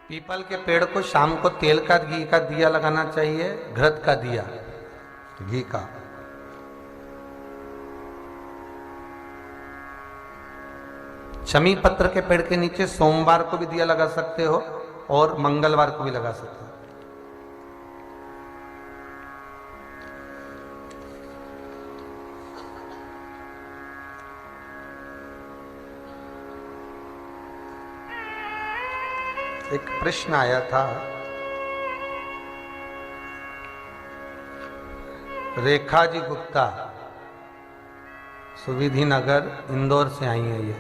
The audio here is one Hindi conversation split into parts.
पीपल के पेड़ को शाम को तेल का घी का दिया लगाना चाहिए, घृत का दिया, घी का। शमी पत्र के पेड़ के नीचे सोमवार को भी दिया लगा सकते हो और मंगलवार को भी लगा सकते हो। एक प्रश्न आया था, रेखा जी गुप्ता, सुविधि नगर, इंदौर से आई है ये।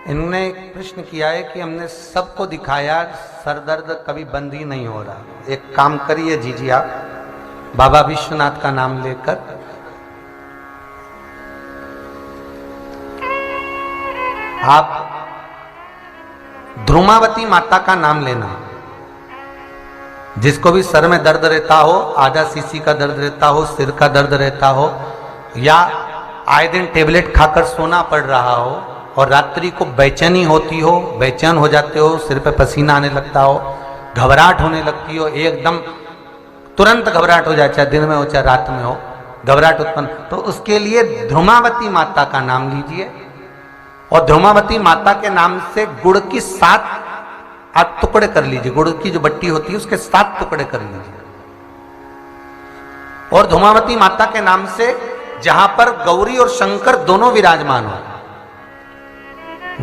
इन्होंने एक प्रश्न किया है कि हमने सबको दिखाया, सर दर्द कभी बंद ही नहीं हो रहा। एक काम करिए जीजी, आप बाबा विश्वनाथ का नाम लेकर आप ध्रुमावती माता का नाम लेना। जिसको भी सर में दर्द रहता हो, आधा सीसी का दर्द रहता हो, सिर का दर्द रहता हो, या आए दिन टेबलेट खाकर सोना पड़ रहा हो और रात्रि को बेचैनी होती हो, बेचैन हो जाते हो, सिर पे पसीना आने लगता हो, घबराहट होने लगती हो, एकदम तुरंत घबराहट हो जाए, चाहे दिन में हो चाहे रात में हो, घबराहट उत्पन्न, तो उसके लिए ध्रुमावती माता का नाम लीजिए। और ध्रुमावती माता के नाम से गुड़ की 7 टुकड़े कर लीजिए। गुड़ की जो बट्टी होती है उसके 7 टुकड़े कर लीजिए। और ध्रुमावती माता के नाम से जहां पर गौरी और शंकर दोनों विराजमान हो,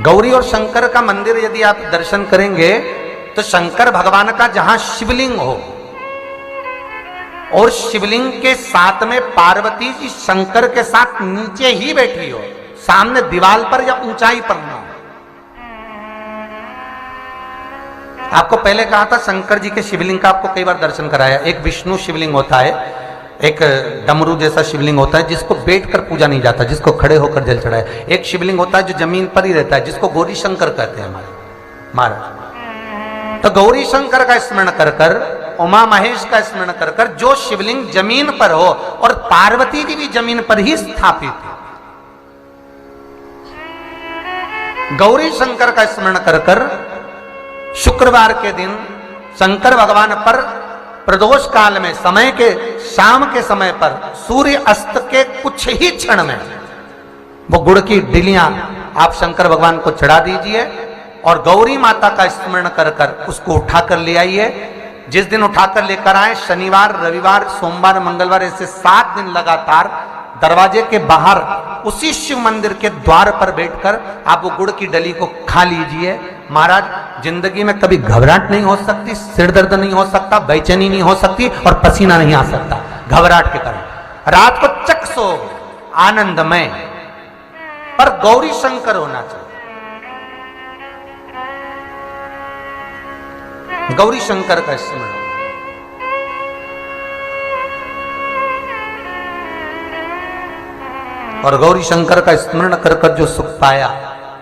गौरी और शंकर का मंदिर यदि आप दर्शन करेंगे तो शंकर भगवान का जहां शिवलिंग हो और शिवलिंग के साथ में पार्वती जी शंकर के साथ नीचे ही बैठी हो, सामने दीवार पर या ऊंचाई पर ना हो। आपको पहले कहा था शंकर जी के शिवलिंग का आपको कई बार दर्शन कराया। एक विष्णु शिवलिंग होता है, एक डमरू जैसा शिवलिंग होता है जिसको बैठकर पूजा नहीं जाता, जिसको खड़े होकर जल चढ़ाए। एक शिवलिंग होता है जो जमीन पर ही रहता है, जिसको गौरी शंकर कहते हैं हमारे महाराज। तो गौरी शंकर का स्मरण कर कर, उमा महेश का स्मरण कर कर, जो शिवलिंग जमीन पर हो और पार्वती जी भी जमीन पर ही स्थापित है, गौरी शंकर का स्मरण कर कर शुक्रवार के दिन शंकर भगवान पर प्रदोष काल में, समय के शाम के समय पर, सूर्य अस्त के कुछ ही क्षण में वो गुड़ की डिलियां आप शंकर भगवान को चढ़ा दीजिए और गौरी माता का स्मरण कर कर उसको उठाकर ले आइए। जिस दिन उठाकर लेकर आए, शनिवार, रविवार, सोमवार, मंगलवार, ऐसे 7 दिन लगातार दरवाजे के बाहर उसी शिव मंदिर के द्वार पर बैठकर आप वो गुड़ की डली को खा लीजिए। महाराज, जिंदगी में कभी घबराहट नहीं हो सकती, सिर दर्द नहीं हो सकता, बेचैनी नहीं हो सकती और पसीना नहीं आ सकता घबराहट के कारण। रात को चक सो आनंदमय, पर गौरी शंकर होना चाहिए। गौरी शंकर का स्मरण। और गौरी शंकर का स्मरण कर कर जो सुख पाया,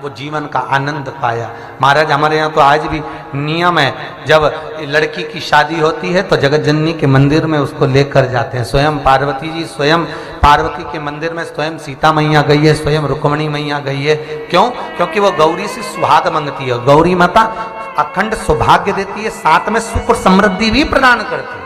वो जीवन का आनंद पाया। महाराज, हमारे यहाँ तो आज भी नियम है, जब लड़की की शादी होती है तो जगत जननी के मंदिर में उसको लेकर जाते हैं। स्वयं पार्वती जी, स्वयं पार्वती के मंदिर में स्वयं सीता मैया गई है, स्वयं रुक्मणी मैया गई है। क्यों? क्योंकि वो गौरी से सुहाग मांगती है। गौरी माता अखंड सौभाग्य देती है, साथ में सुख और समृद्धि भी प्रदान करती है।